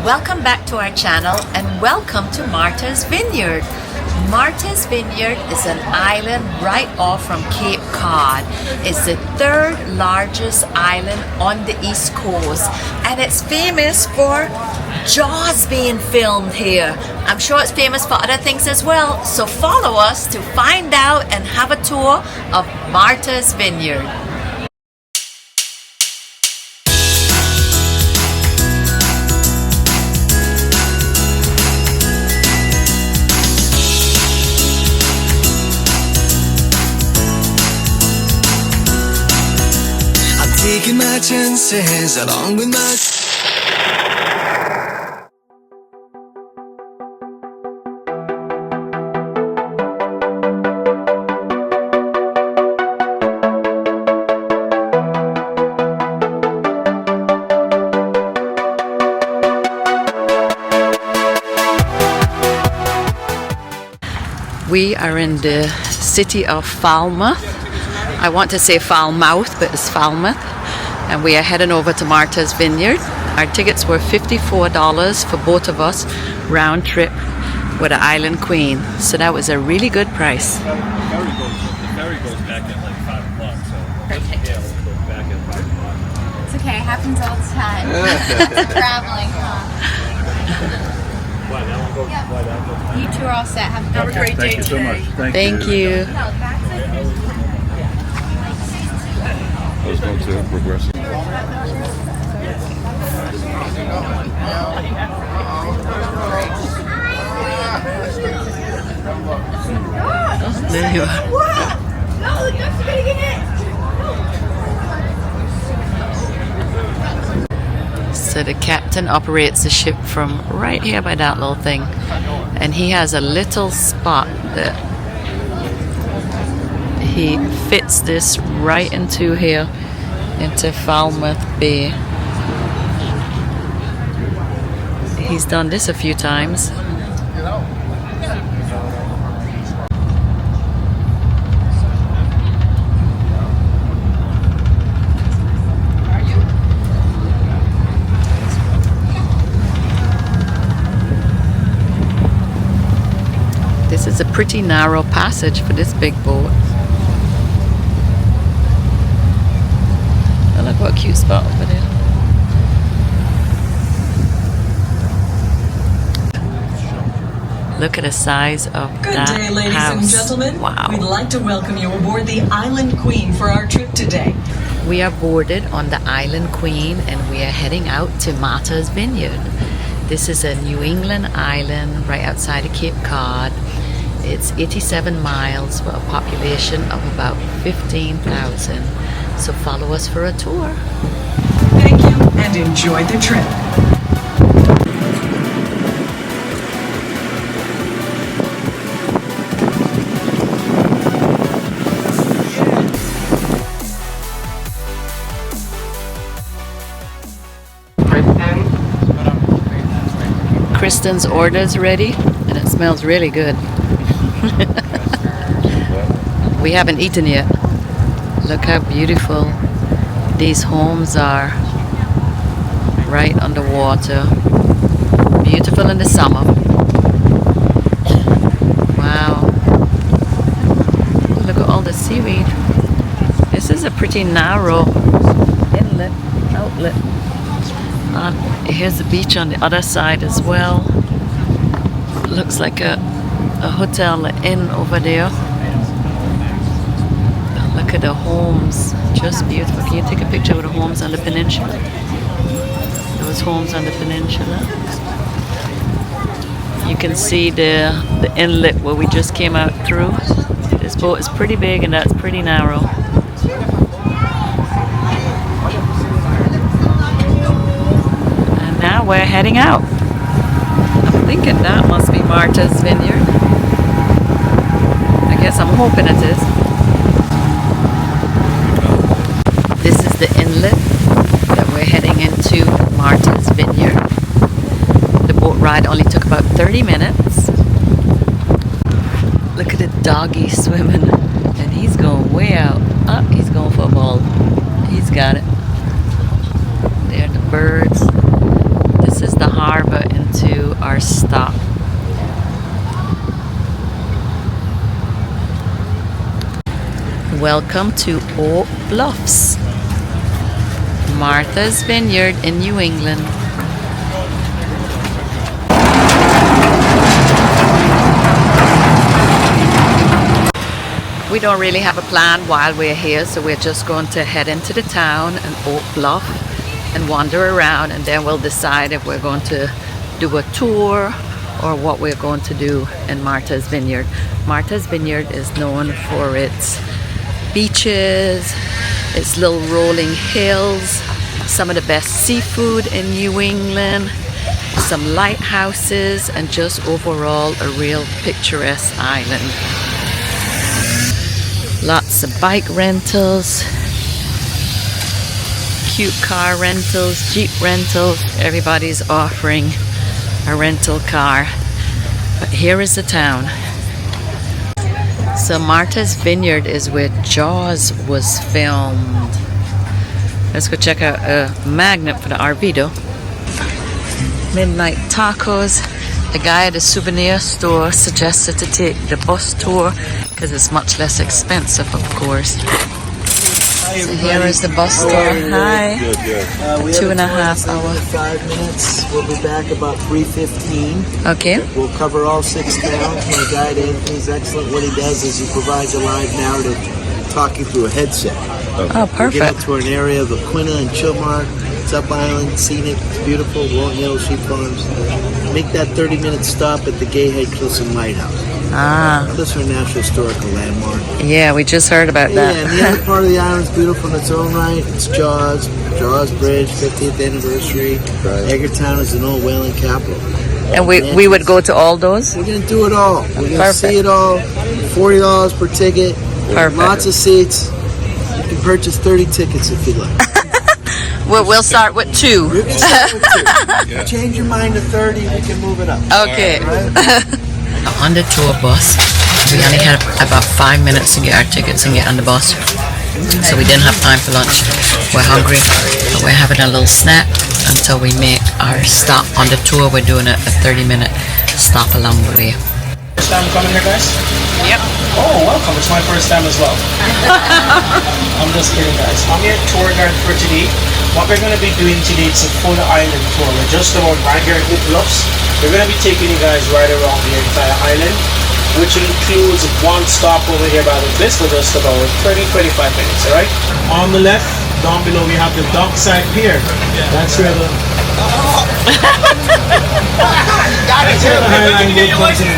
Welcome back to our channel and welcome to Marthas Vineyard. Marthas Vineyard is an island right off from Cape Cod. It's the third largest island on the East Coast and it's famous for Jaws being filmed here. I'm sure it's famous for other things as well, so follow us to find out and have a tour of Marthas Vineyard. Taking my chances along with my... We are in the city of Falmouth. I want to say Falmouth, but it's Falmouth. And we are heading over to Marthas Vineyard. Our tickets were $54 for both of us, round trip with an Island Queen. So that was a really good price. The ferry goes back at like 5 o'clock, so Perfect. yeah, we'll go back at 5 o'clock. It's okay, it happens all the time. Traveling, huh? Why that one goes? Why that goes? You two are all set. Have a great day Thank you so today. much. Thank you. Let's go to progressive. There you are. No, the ducks are gonna get hit. So the captain operates the ship from right here by that little thing. And he has a little spot that he fits this right into here, into Falmouth Bay. He's done this a few times. This is a pretty narrow passage for this big boat. Oh, look what a cute spot over there. Look at the size of Good that day, ladies house. and gentlemen. Wow. We'd like to welcome you aboard the Island Queen for our trip today. We are boarded on the Island Queen and we are heading out to Marthas Vineyard. This is a New England island right outside of Cape Cod. It's 87 miles with a population of about 15,000. So follow us for a tour. Thank you and enjoy the trip. Kristen's order's ready and it smells really good. We haven't eaten yet. Look how beautiful these homes are right on the water. Beautiful in the summer. Wow. Look at all the seaweed. This is a pretty narrow inlet, outlet. Here's the beach on the other side as well. Looks like a hotel, an inn over there. Look at the homes, just beautiful. Can you take a picture of the homes on the peninsula? Those homes on the peninsula. You can see the inlet where we just came out through. This boat is pretty big and that's pretty narrow. And now we're heading out. I'm thinking that must be Marthas Vineyard. I guess I'm hoping it is. This is the inlet that we're heading into Marthas Vineyard. The boat ride only took about 30 minutes. Look at the doggy swimming and he's going way out. Oh, he's going for a ball. He's got it. There are the birds. This is the harbor our stop. Welcome to Oak Bluffs, Martha's Vineyard in New England. We don't really have a plan while we're here, so we're just going to head into the town and Oak Bluff and wander around, and then we'll decide if we're going to do a tour or what we're going to do in Martha's Vineyard. Martha's Vineyard is known for its beaches, its little rolling hills, some of the best seafood in New England, some lighthouses, and just overall a real picturesque island. Lots of bike rentals, cute car rentals, Jeep rentals. Everybody's offering a rental car. But here is the town. So Martha's Vineyard is where Jaws was filmed. Let's go check out a magnet for the RV though. Midnight tacos. The guy at the souvenir store suggested to take the bus tour because it's much less expensive, of course. So here is the bus tour. Hi. 2.5 hours. 5 minutes. We'll be back about 3:15. Okay. We'll cover all 6 towns. My guide Anthony's excellent. What he does is he provides a live narrative talking through a headset. Oh, We'll get perfect. up to an area of Aquinnah and Chilmark. It's up island, scenic, it's beautiful, Walton Hill, Sheep Farms. Make that 30-minute stop at the Gayhead Cliffs and Lighthouse. Ah, Cliffs are a National Historical Landmark. yeah, we just heard about Yeah, and the that. other part of the island's beautiful in its own right. It's Jaws Bridge, 50th anniversary. Edgartown is an old whaling capital. And we would go to all those? We're going to do it all. We're going to Perfect. see it all. $40 per ticket. Perfect. Lots of seats. You can purchase 30 tickets if you like. We'll start with 2. You can start with 2. Change your mind to 30, we can move it up. Okay. Right? On the tour bus, we only had about 5 minutes to get our tickets and get on the bus, so we didn't have time for lunch. We're hungry, but we're having a little snack until we make our stop on the tour. We're doing a 30-minute stop along the way. First time coming here, guys? Yep. Oh, welcome. It's my first time as well. I'm just kidding, guys. I'm your tour guide for today. What we're going to be doing today is a full island tour. We're just about right here at Oak Bluffs. We're going to be taking you guys right around the entire island, which includes one stop over here by the Bliss for just about 20-25 minutes, alright? On the left, down below, we have the dock side pier. That's where the Highline boat comes in.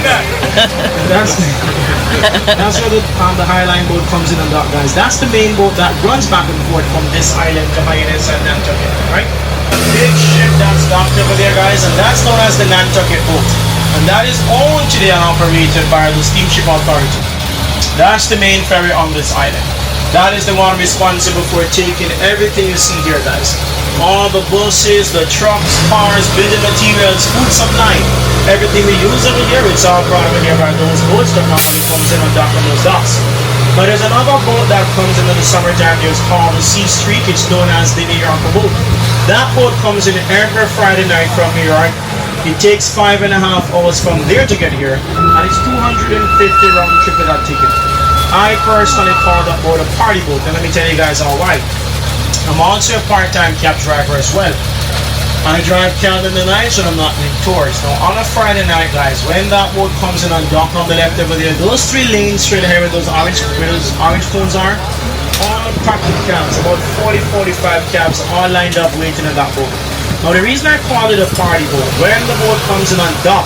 That's where the Highline boat comes in and dock, guys. That's the main boat that runs back and forth from this island to Hyannis and Nantucket, right? A big ship that's docked over there, guys, and that's known as the Nantucket boat. And that is owned today and operated by the Steamship Authority. That's the main ferry on this island. That is the one responsible for taking everything you see here, guys. All the buses, the trucks, cars, building materials, food supply, everything we use over here, it's all brought over here by those boats that normally comes in and dock on those docks. But there's another boat that comes in the summertime. It's called the Sea Streak. It's known as the New York boat. That boat comes in every Friday night from New York. It takes 5.5 hours from there to get here, and it's $250 round trip with that ticket. I personally call that boat a party boat, and let me tell you guys all why. I'm also a part-time cab driver as well. I drive cab in the night, so I'm not doing tours. Now, on a Friday night, guys, when that boat comes in and dock on the left over there, those 3 lanes straight ahead where those orange cones are, all packed with cabs, about 40-45 cabs all lined up waiting in that boat. Now, the reason I call it a party boat, when the boat comes in and dock,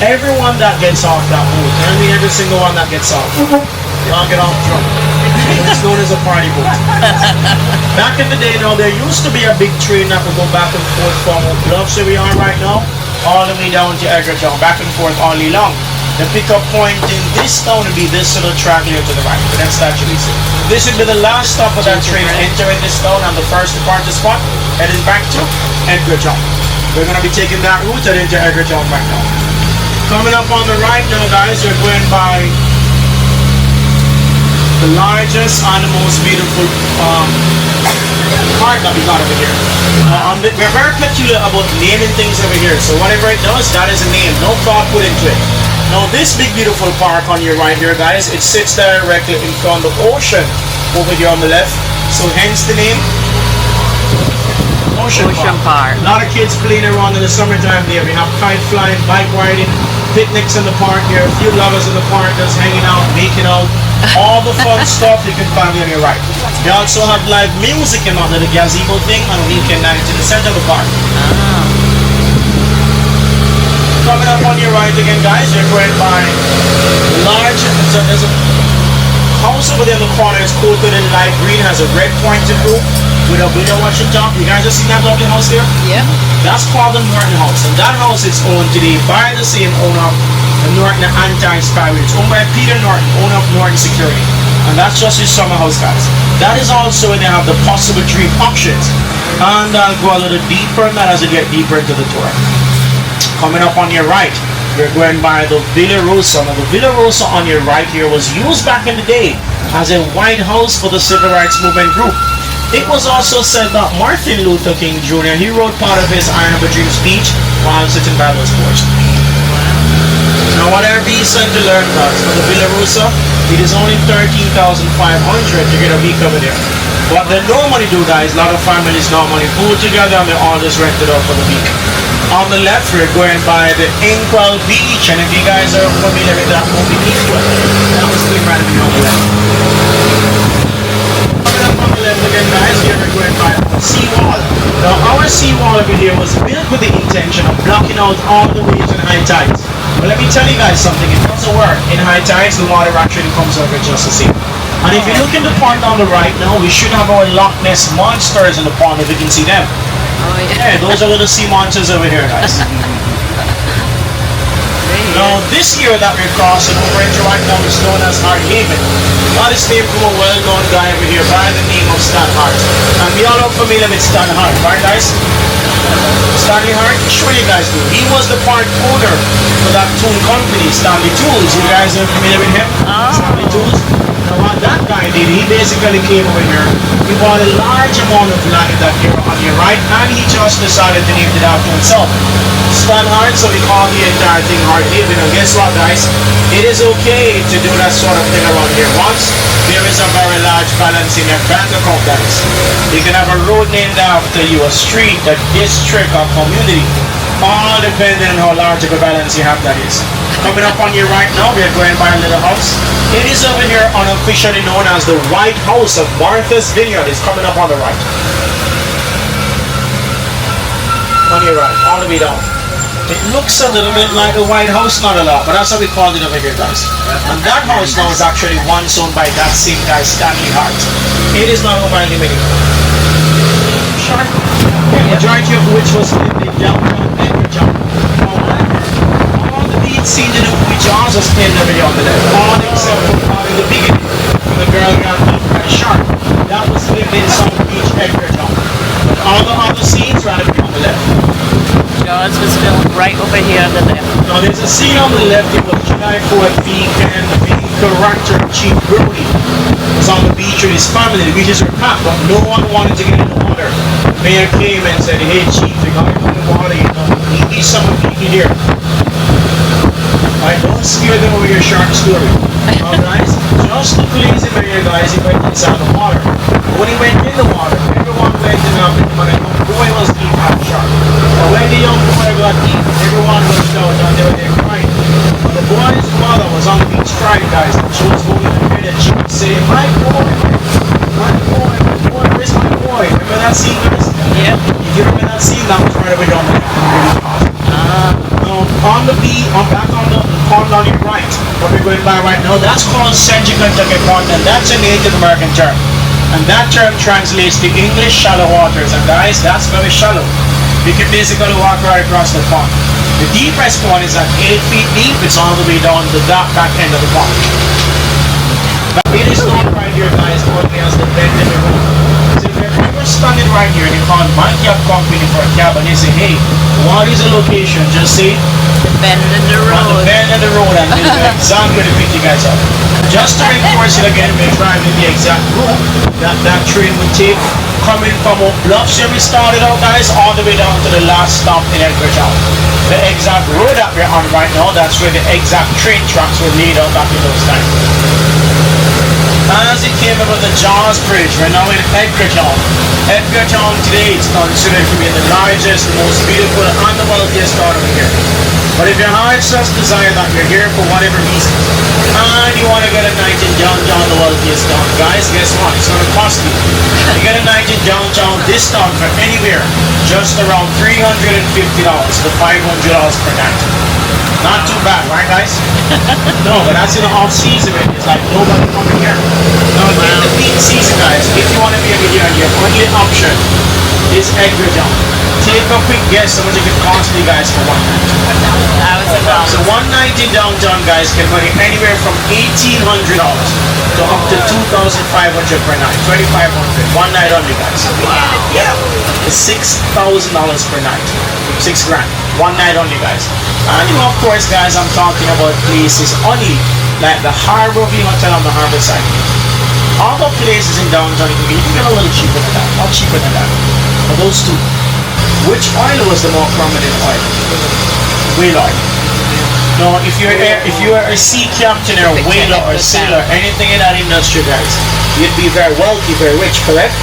everyone that gets off that boat, and I mean every single one that gets off, they all get off drunk. It's known as a party boat. Back in the day, now, there used to be a big train that would go back and forth from Oak Bluffs where we are right now, all the way down to Edgartown, back and forth all day long. The pickup point in this town would be this little track here to the right, but that's actually it. This would be the last stop of that train entering this town and the first departure spot, heading back to Edgartown. We're going to be taking that route and into Edgartown right now. Coming up on the right now, guys, we're going by the largest and the most beautiful part that we got over here. We're very peculiar about naming things over here. So whatever it does, that is a name. No thought put into it. Now this big beautiful park on your right here, guys, it sits directly in front of the ocean over here on the left. So hence the name Ocean Park. A lot of kids playing around in the summertime there. We have kite flying, bike riding, picnics in the park here. A few lovers in the park just hanging out, making out. All the fun stuff you can find on your right. They also have live music in under the gazebo thing on weekend nights in the center of the park. Coming up on your right again, guys, you're going by large. There's a house over there in the corner. It's coated in light green, has a red pointed roof with a window watching top. You guys just seen that lovely house there? Yeah. That's called the Norton House, and that house is owned today by the same owner, the Norton Anti-Spyware. It's owned by Peter Norton, owner of Norton Security, and that's just his summer house, guys. That is also where they have the possible dream options, and I'll go a little deeper in that as we get deeper into the tour. Coming up on your right, we're going by the Villa Rosa. Now the Villa Rosa on your right here was used back in the day as a white house for the civil rights movement group. It was also said that Martin Luther King Jr., he wrote part of his I Have a Dream speech while sitting by those porch. Now whatever be sent to learn, guys, for the Villa Rosa, it is only $13,500 to get a week over there. What they normally do, guys, a lot of families normally pull together and they all just rent it out for the week. On the left, we're going by the Inkwell Beach, and if you guys are familiar with that movie Inkwell, that was going right on the left. Coming up on the left again, guys, here we're going by the seawall. Now, our seawall over here was built with the intention of blocking out all the waves in high tides. But let me tell you guys something, it doesn't work. In high tides, the water actually comes over just the same. And if you look in the pond on the right now, we should have our Loch Ness monsters in the pond if you can see them. Oh, Yeah, those are little sea monsters over here, guys. Now, this year that we're crossing over into right now is known as Hart Haven. Now, this name from a well-known guy over here by the name of Stan Hart. And we all are familiar with Stan Hart, right, guys? Stanley Hart, sure you guys do. He was the part owner for that tool company, Stanley Tools. You guys are familiar with him? Stanley Tools. Now what that guy did, he basically came over here, he bought a large amount of land that here on your right, and he just decided to name it after himself. Stan Hart, so we call the entire thing Hart Haven. And guess what, guys? It is okay to do that sort of thing around here. Once there is a very large balance in your bank account, guys. You can have a road named after you, a street, a district, a community, all depending on how large of a balance you have, that is. Coming up on your right now, we are going by a little house. It is over here unofficially known as the White House of Marthas Vineyard. It's coming up on the right. On your right, all the way down. It looks a little bit like the White House, not a lot, but that's how we called it over here, guys. And that house now is actually once owned by that same guy, Stanley Hart. It is not owned by him anymore. Sure. Majority of which was lived in downtown Edgartown. However, all the beach scenes in the movie Jaws was filmed over here on the left. All except for part in the beginning, when the girl got eaten by a shark. That was filmed in South Beach, Edgartown. But all the other scenes right over here on the left. Jaws was filmed right over here on the left. Now there's a scene on the left. It was July 4th weekend. The character Chief Brody was on the beach with his family. The beaches were packed, but no one wanted to get in the water. The mayor came and said, "Hey Chief, we gotta go in the water. You know, we need someone people here." Alright, don't scare them over your shark story. Alright, just to please him here, guys, he went inside the water. When he went in the water, everyone went in up, and when a young boy was eaten by a shark. But when the young boy got eaten, everyone rushed out and they were there crying. But the boy's mother was on the beach crying, guys, and she was holding her head and she would say, "My boy, my boy, my boy, where's my boy?" Remember that scene, guys? Yeah. If you remember that scene, that was right over here on the Now, on the beach, back on the pond on your right, what we're going by right now, that's called Central Kentucky Pond, and that's a Native American term. And that term translates to English shallow waters, and guys, that's very shallow. You can basically walk right across the pond. The deepest pond is at 8 feet deep. It's all the way down to that back end of the pond. But it is not right here, guys, only as the bend in the road. So if you're ever standing right here, they call my cab company for a cab, and they say, hey, what is the location? Just say, Bend in the on the road. bend of the road, and they'll know exactly where to pick you guys up. Just to reinforce it again, we're driving the exact route that train would take, coming from Oak Bluffs where we started out, guys, all the way down to the last stop in Edgartown. The exact road that we're on right now, that's where the exact train tracks were laid out back in those times. As it came over the Jaws Bridge, we're now in Edgartown. Edgartown today is considered to be the largest, the most beautiful, and the wealthiest town over here. But if your heart just desire that you're here for whatever reason, and you want to get a night in downtown, the wealthiest town, guys, guess what? It's going to cost you. You get a night in downtown, this town, from anywhere, just around $350 to $500 per night. Not too bad, right, guys? No, but that's in the off season. It's like nobody coming here. Now, in the peak season, guys, if you want to be able to hear, your only option is Edgartown. Take a quick guess how much it could cost you guys for one night. $1,000. So one night in downtown, guys, can run you anywhere from $1,800 to up to $2,500 per night. $2,500. One night only, guys. Wow. Yeah. It's $6,000 per night. $6 grand. One night only, guys. And you know, of course, guys, I'm talking about places only like the Harbor View Hotel on the harbor side. Other places in downtown, you can get a little cheaper than that. Not cheaper than that. But those two. Which oil was the more prominent oil? Whale oil. No, if you're a sea captain or a whaler or sailor, anything in that industry, guys, you'd be very wealthy, very rich, correct?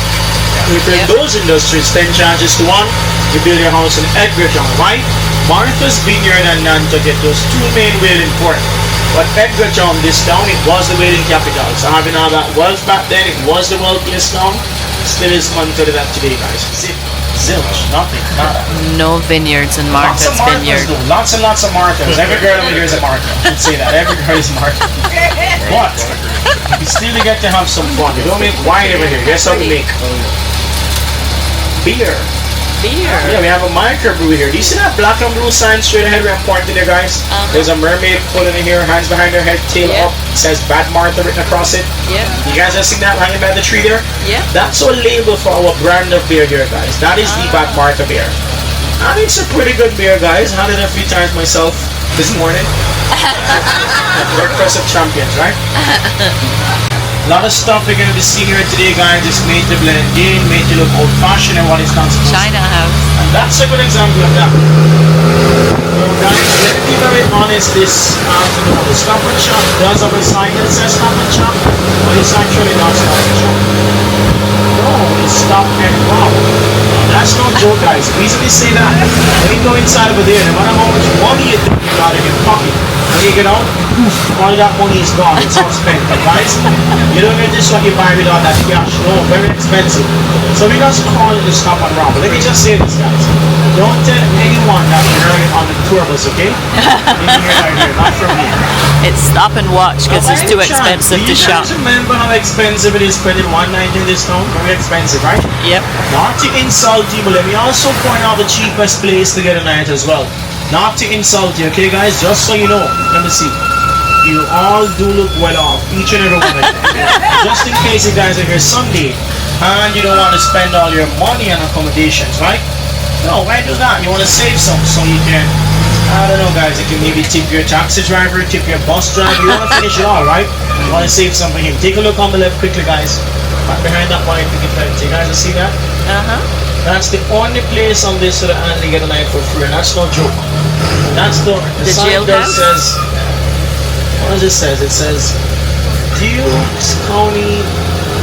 If you're in those industries, then chances to one, you build your house in Edgartown, right? Marthas Vineyard and Nantucket, those two main whaling ports. But Edgartown, this town, it was the whaling capital. So having all that wealth back then, it was the wealthiest town. Still is monitored that today, guys. Zilch, nothing, nada. No vineyards in Lots Marthas of Marthas, Vineyard. though. Lots and lots of Marthas. Every girl over here is a Martha. I should say that. Every girl is a Martha. But you still get to have some fun. We don't make wine over here. Guess how we make? Beer. Beer. Yeah, we have a microbrew here. Do you see that black and blue sign straight ahead we're pointing there, guys? There's a mermaid pulling in here, hands behind her head, tail Yeah. up. It says Bad Martha written across it. Yeah. You guys have seen that hanging by the tree there? Yeah. That's our label for our brand of beer here, guys. That is the Bad Martha beer. And it's a pretty good beer, guys. Had it a few times myself this morning. Breakfast of champions, right? A lot of stuff we're going to be seeing here today, guys. It's made to blend in, made to look old-fashioned and what it's not supposed to. China house. And that's a good example of that. So, guys, let me be very honest this afternoon. The Stop and Shop does have a sign that says Stop and Shop, but it's actually not Stop and Shop. No, it's Stop and Rob. That's no joke, guys. Easily say that. When you go inside over there, no matter how much money you think you got in your pocket, when you get out, all that money is gone. It's all spent. But guys, you don't get this what you buy with all that cash. No, very expensive. So we just call it the Stop and Rob. But let me just say this, guys. Don't tell anyone that you heard it on the tour bus, okay? Not from me. It's stop and watch because it's too expensive to shop. Do you guys remember how expensive it is spending one night in this town? Very expensive, right? Yep. Not to insult you, but let me also point out the cheapest place to get a night as well. Not to insult you, okay, guys? Just so you know. Let me see. You all do look well off, each and every one of you. Just in case you guys are here Sunday and you don't want to spend all your money on accommodations, right? No, why do that? You want to save some so you can, I don't know, guys, you can maybe tip your taxi driver, tip your bus driver. You want to finish it all, right? You want to save some for him. Take a look on the left quickly, guys. Right behind that white ticket fence. You guys see that? That's the only place on this so that they get a night for free, and that's no joke. That's the sign that jailhouse? says, what does it say? It says Dukes County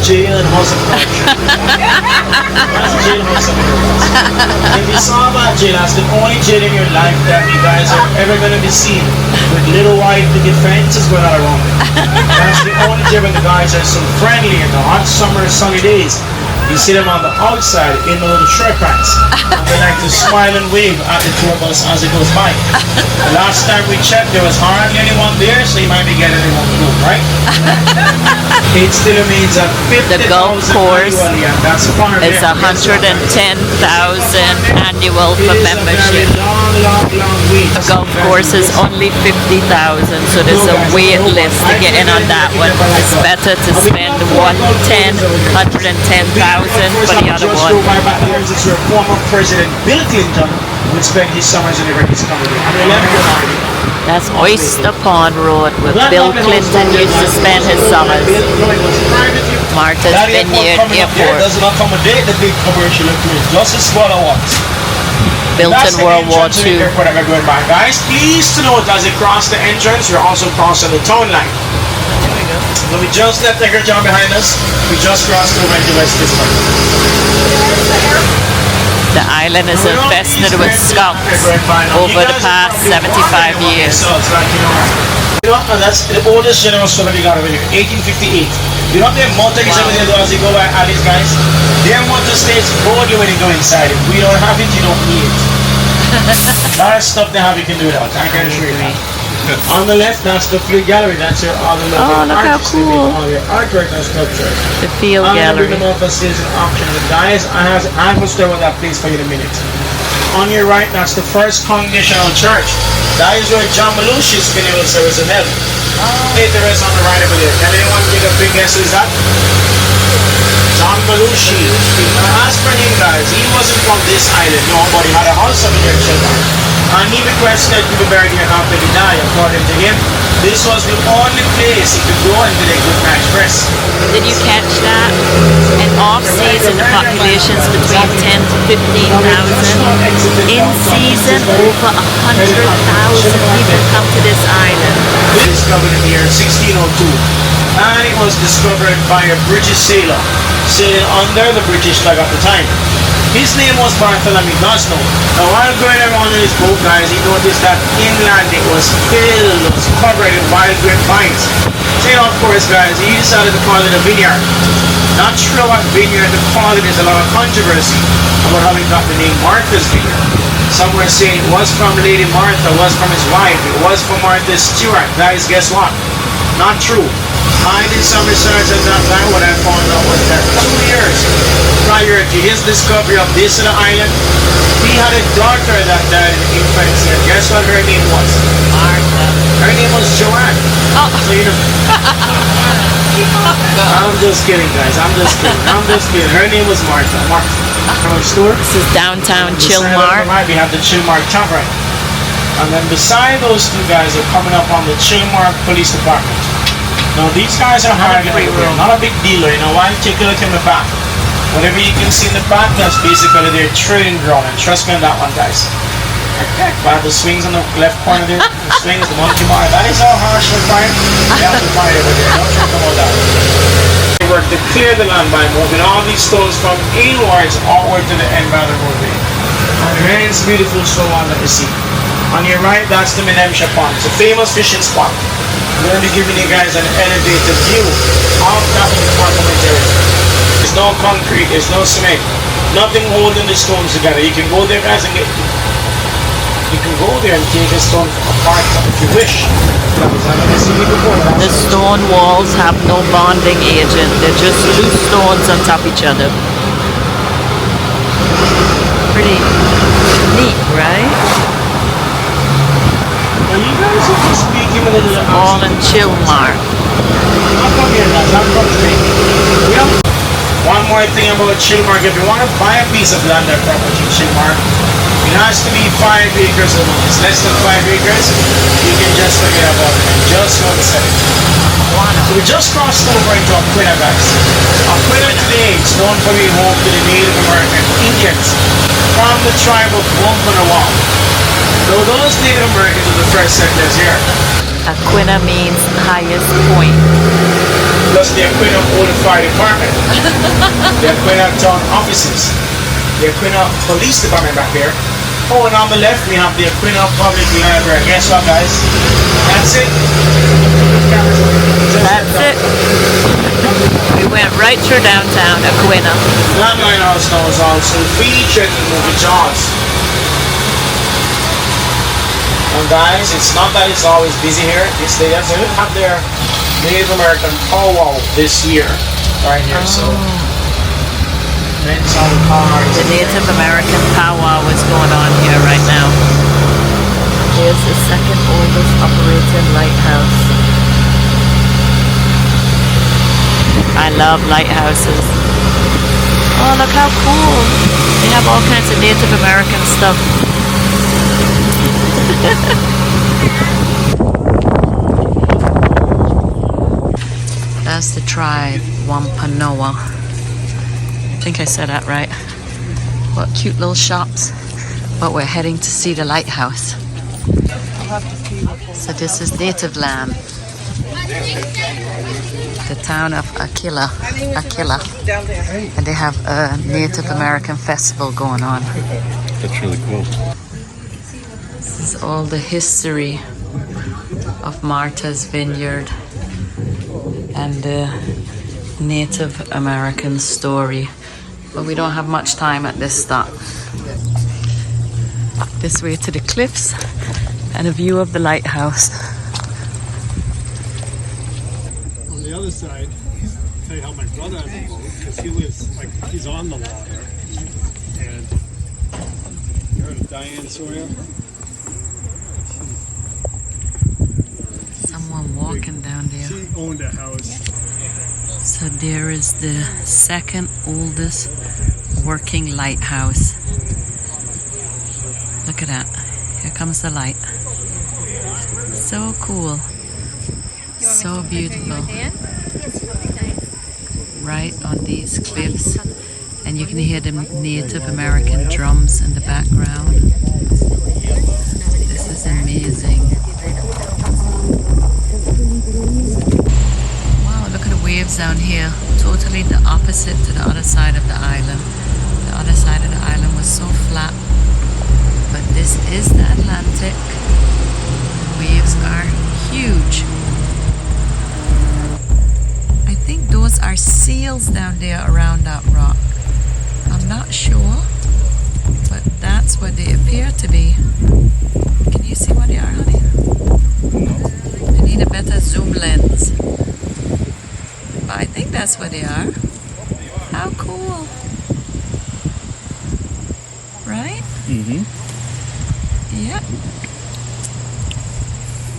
Jail and House of Correction. That's the jailhouse of the If you saw that jail, that's the only jail in your life that you guys are ever going to be seen with little white picket fences going all around it. That's the only jail where the guys are so friendly in the hot summer sunny days. You see them on the outside in the little short pants. And they like to smile and wave at the tour bus as it goes by. The last time we checked, there was hardly anyone there, so you might be getting anyone to right? It still remains at The golf $50,000 course annually, and that's far is there. $110,000 annual for membership. Long way. golf course is only 50,000, so there's a wait list to get in on that one. It's better to spend 110,000 for the other one. It's where former President Bill Clinton would spend his summers in the British Colony. That's Oyster Pond Road where Bill Clinton used to spend his summers. Marthas Vineyard Airport. Doesn't accommodate the big commercial cruise, just the smaller ones. Built in World War II. Guys, please to note as you cross the entrance, you're also crossing the town line. So we just left Edgartown behind us. We just crossed over into West District. The island is infested with skunks over the past 75 years. You know, and that's the oldest general store we got over here, 1858. You know, their motto is over there as you go by alleys, guys. Their motto states, hold you when you go inside. If we don't have it, you don't need it. A lot of stuff they have you can do without. I can assure you that. On the left, that's the Field Gallery. That's your all the look how cool. All your artwork and sculpture. The Field Gallery. I'm going to sales and auctions. And guys, I will start with that place for you in a minute. On your right, that's the First Congregational Church. That is where John Belushi's funeral service is held. Hey, the rest on the right over there. Can anyone take a big guess who's that? John Belushi. Now, as for him, guys, he wasn't from this island, no, but he had a house over here in Children. And he requested to be buried here after he died. According to him, this was the only place he could go and get a good night's rest. Did you catch that? In off-season, the population's between 10 to 15,000. In season, over 100,000 people come to this island. It was discovered in the year 1602. And it was discovered by a British sailor sailing under the British flag at the time. His name was Bartholomew Gosnow. Now while going around in his boat, guys, he noticed that inland it was filled, it was covered in wild grapevines. So of course, guys, he decided to call it a vineyard. Not sure what vineyard to call it. There's a lot of controversy about how he got the name Martha's Vineyard. Some were saying it was from Lady Martha, it was from his wife, it was from Martha Stewart. Guys, guess what? Not true. I did some research at that time. What I found out was that 2 years prior to his discovery of this island, he had a daughter that died in infancy. And guess what her name was? Martha. Her name was Joanne. Oh. So you know. I'm just kidding, guys. I'm just kidding. Her name was Martha. Our store. This is downtown Chilmar. We have the Chilmar Tavern. And then beside those two guys are coming up on the Chilmar Police Department. Now these guys are hired not a big dealer, you know why? Take a look in the back. Whatever you can see in the back, that's basically their trading ground. And trust me on that one, guys. By the swings on the left corner there, the swings, the monkey bar, that is all harsh and fire. They have to fight over there. Don't talk about that. They work to clear the land by moving all these stones from inwards outward to the end by the roadway. And remains beautiful stone wall that you see. On your right, that's the Menemsha Pond. It's a famous fishing spot. I'm going to be giving you guys an elevated view of that apartment area. There's no concrete, there's no cement, nothing holding the stones together. You can go there, guys, and you can go there and take a stone apart if you wish. The stone walls have no bonding agent. They're just loose stones on top of each other. Pretty neat, right? Now you guys are just speaking a little All in Chilmar. One more thing about Chilmar. If you want to buy a piece of land or property in Chilmar, it has to be 5 acres or more. It's less than 5 acres, you can just forget about it. Just don't sell it. So we just crossed over into Aquinnah, guys. Aquinnah today is known for being home to the Native American Indians from the tribe of Wampanoag. So those Native Americans are the first settlers here. Aquinnah means highest point. Plus the Aquinnah Old Fire Department, the Aquinnah Town Offices, the Aquinnah Police Department back here. Oh, and on the left we have the Aquinnah Public Library. Guess what, guys? That's it. That's it. We went right through downtown Aquinnah. That lighthouse now is also featured in the movie Jaws. And guys, it's not that it's always busy here. They have their Native American powwow this year, right here. So, events on cars. The Native American powwow is going on here right now. Here's is the second oldest operating lighthouse. I love lighthouses. Oh, look how cool. They have all kinds of Native American stuff. That's the tribe, Wampanoag. I think I said that right. What cute little shops. But we're heading to see the lighthouse. So this is native land. The town of Aquinnah. And they have a Native American festival going on. That's really cool. This is all the history of Marthas Vineyard and the Native American story. But we don't have much time at this stop. This way to the cliffs and a view of the lighthouse. On the other side, I'll tell you how my brother has a boat, because he lives, like, he's on the water. And you heard of Diane Sawyer? Someone walking down there. She owned a house. So there is the second oldest working lighthouse. Look at that. Here comes the light. So cool. So beautiful. Right on these cliffs. And you can hear the Native American drums in the background. This is amazing. Wow, look at the waves down here. Totally the opposite to the other side of the island. The other side of the island was so flat. But this is the Atlantic. Waves are huge. I think those are seals down there around that rock. I'm not sure, but that's what they appear to be. Can you see what they are, honey? I need a better zoom lens. But I think that's what they are. How cool. Right? Mm-hmm. Yep.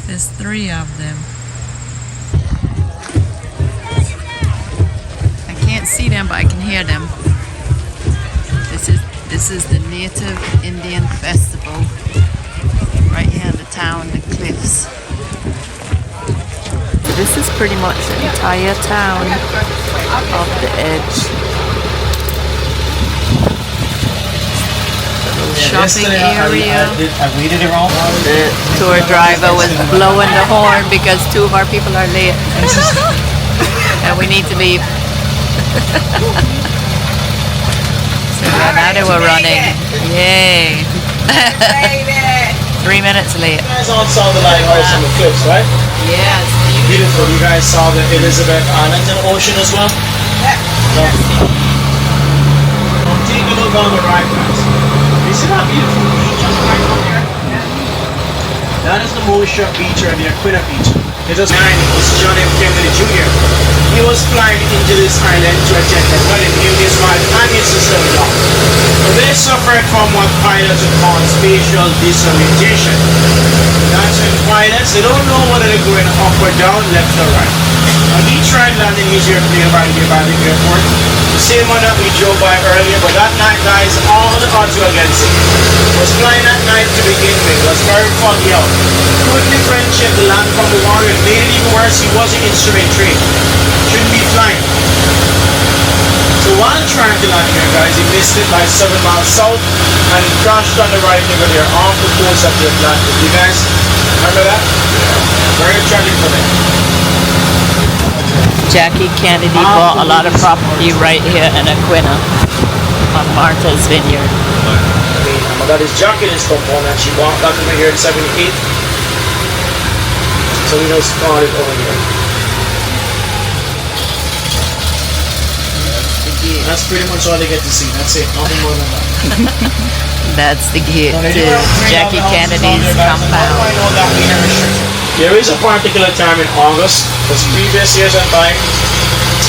There's 3 of them. I can't see them, but I can hear them. This is the Native Indian Festival right here in the town, the cliffs. This is pretty much the entire town of the edge. Shopping area. I read it wrong. The tour driver was blowing the horn because 2 of our people are late. And we need to leave. So yeah, now they were running. Yay. 3 minutes late. You guys all saw the lighthouse on the cliffs, right? Yes. Beautiful. You guys saw the Elizabeth Island and ocean as well? Yeah. Take a look on the right, guys. You see that beautiful beach just right up there? Yeah. That is the Menemsha Beach or the Aquinnah Beach. It was John F. Kennedy Jr. He was flying into this island to attend a wedding. He and his wife and his sister-in-law. They suffered from what pilots would call spatial disorientation. That's when pilots, they don't know whether they're going up or down, left or right. Now he tried landing his airplane right here by the airport. The same one that we drove by earlier, but that night, guys, all the odds were against him. He was flying at night to begin with. It was very foggy out. Couldn't differentiate the land from the water. It made it even worse. He wasn't instrument trained. Shouldn't be flying. So while trying to land here, guys, he missed it by 7 miles south and he crashed on the right over there off the coast of the Atlantic. You guys remember that? Yeah. Very tragic for them. Jackie Kennedy bought a lot of property right here in Aquinnah on Marthas Vineyard. I got his jacket in his compound and she bought that over here in 78. So we know started over here. That's pretty much all they get to see. That's it. Nothing more than that. That's the gate to Jackie Kennedy's compound. I know that we never should. There is a particular time in August, because previous years went by,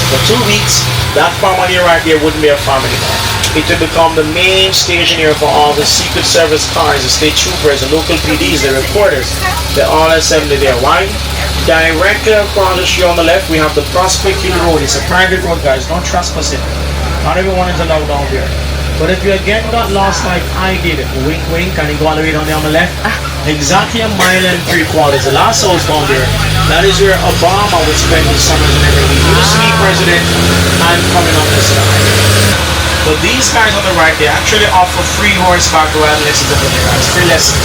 for 2 weeks, that family right there wouldn't be a family anymore. It would become the main station here for all the Secret Service cars, the state troopers, the local PDs, the reporters. They all assemble there. Why? Directly across the street on the left, we have the Prospect Hill Road. It's a private road, guys. Don't trespass it. Not everyone is allowed down here. But if you again got lost like I did, wink wink, and you go all the way down there on the left, exactly 1.75 miles, the last house down there, that is where Obama would spend his summers and everything. He used to be president and coming on this side. But these guys on the right, they actually offer free horseback riding lessons over there, guys. Free lessons.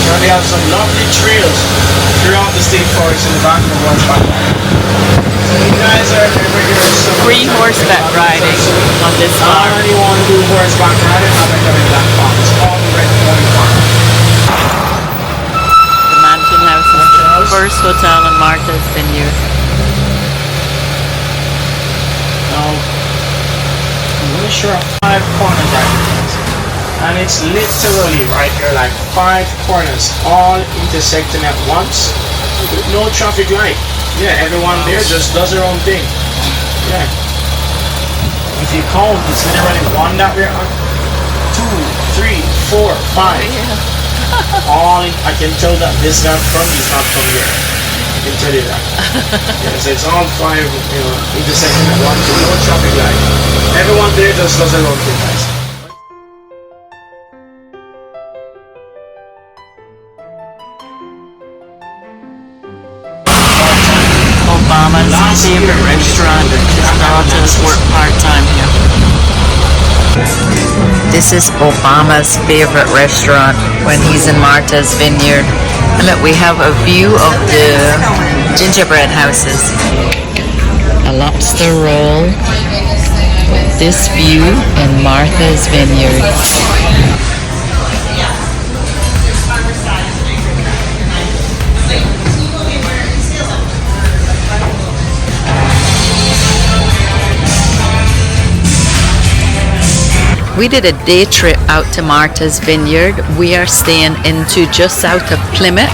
So they have some lovely trails throughout the state forest in the back of the horseback riding. So you guys are ever here. Free horseback riding on this farm. If you want to do horseback riding, have it coming back farm. It's called the Red Point Farm. The mansion house is the first hotel in Martha's Vineyard. Now, I'm going to show 5 corners right here. And it's literally right here, like 5 corners, all intersecting at once with no traffic light. Yeah, everyone there just does their own thing. Yeah. If you count, it's literally 1 that we're on, 2, 3, 4, 5. All I can tell that this guy from is not from here. I can tell you that. Yeah, so it's all 5, intersecting at once with no traffic light. Everyone there just does their own thing, guys. Obama's favorite restaurant. His daughters work part-time here. This is Obama's favorite restaurant when he's in Martha's Vineyard. And look, we have a view of the gingerbread houses. A lobster roll. This view in Martha's Vineyard. We did a day trip out to Martha's Vineyard. We are staying into just south of Plymouth,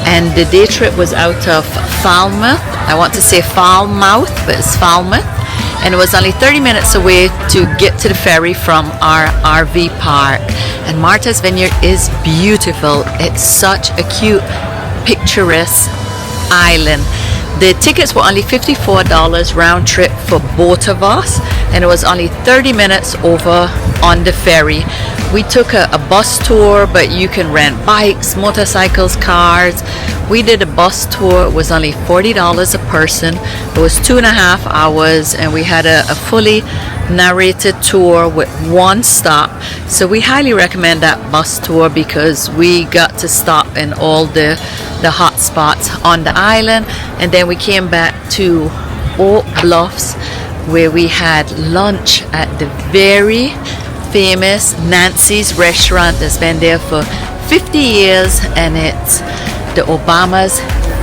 and the day trip was out of Falmouth. I want to say Falmouth, but it's Falmouth. And it was only 30 minutes away to get to the ferry from our RV park. And Martha's Vineyard is beautiful. It's such a cute, picturesque island. The tickets were only $54 round trip for both of us, and it was only 30 minutes over on the ferry. We took a bus tour, but you can rent bikes, motorcycles, cars. We did a bus tour. It was only $40 a person. It was 2.5 hours, and we had a fully narrated tour with 1 stop. So we highly recommend that bus tour because we got to stop in all the hot spots on the island, and then we came back to Oak Bluffs where we had lunch at the very famous Nancy's restaurant that's been there for 50 years, and it's the Obama's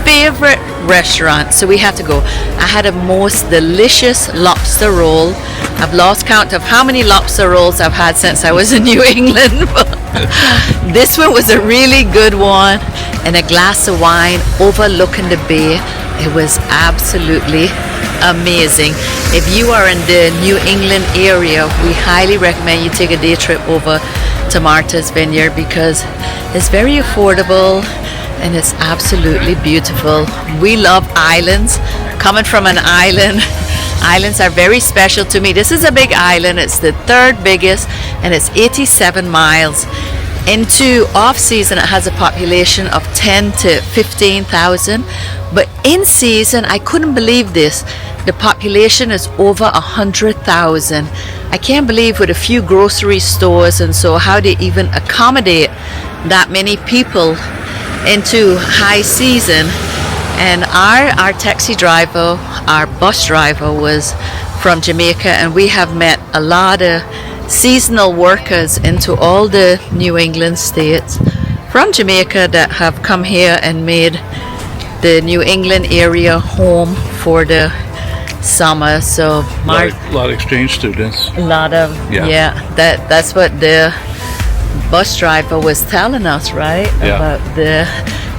favorite restaurant, so we had to go. I had a most delicious lobster roll. I've lost count of how many lobster rolls I've had since I was in New England, but this one was a really good one, and a glass of wine overlooking the bay. It was absolutely amazing. If you are in the New England area, we highly recommend you take a day trip over to Martha's Vineyard because it's very affordable and it's absolutely beautiful. We love islands. Coming from an island, islands are very special to me. This is a big island. It's the 3rd biggest, and it's 87 miles. Into off-season, it has a population of 10 to 15,000. But in season, I couldn't believe this. The population is over 100,000. I can't believe with a few grocery stores and so how they even accommodate that many people into high season. And our taxi driver, our bus driver was from Jamaica, and we have met a lot of seasonal workers into all the New England states from Jamaica that have come here and made the New England area home for the summer. So a lot of exchange students. a lot of Yeah. that's what the bus driver was telling us, right? Yeah. About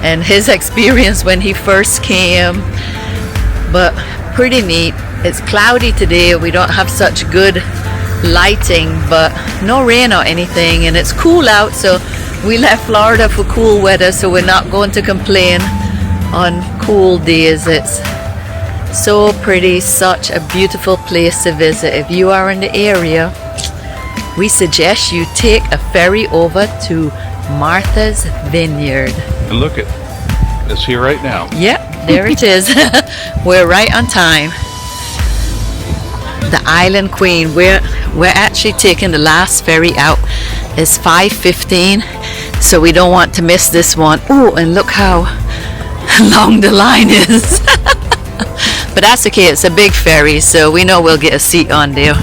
and his experience when he first came. But pretty neat. It's cloudy today. We don't have such good lighting, but no rain or anything, and it's cool out, so we left Florida for cool weather, so we're not going to complain on cool days. It's so pretty, such a beautiful place to visit. If you are in the area, we suggest you take a ferry over to Marthas Vineyard. And look, it's here right now. Yep, there it is. We're right on time. The Island Queen. We're actually taking the last ferry out. It's 5:15, so we don't want to miss this one. Oh, and look how long the line is. But that's okay. It's a big ferry, so we know we'll get a seat on there.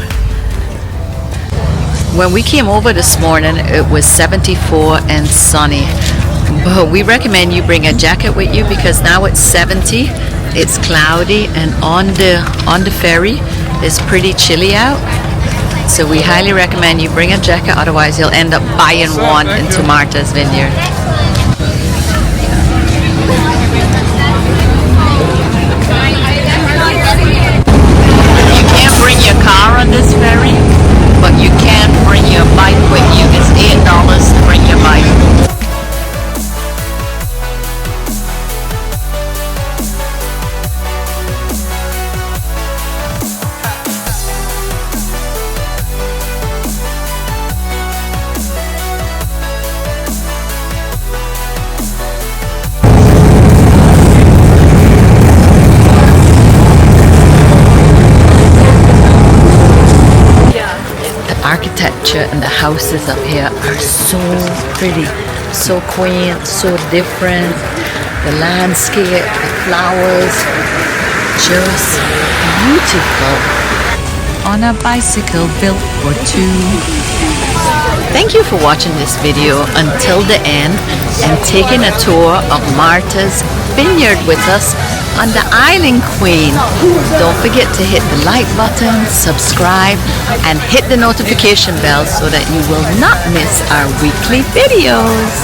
When we came over this morning, it was 74 and sunny. But we recommend you bring a jacket with you because now it's 70. It's cloudy, and on the ferry it's pretty chilly out. So we highly recommend you bring a jacket, otherwise you'll end up buying one into Marthas Vineyard. You can't bring your car on this ferry, but you can bring your bike with you. It's $8 to bring your bike. Architecture and the houses up here are so pretty, so quaint, so different. The landscape, the flowers, just beautiful. On a bicycle built for two. Thank you for watching this video until the end and taking a tour of Marthas Vineyard with us on the Island Queen. Don't forget to hit the like button, subscribe, and hit the notification bell so that you will not miss our weekly videos.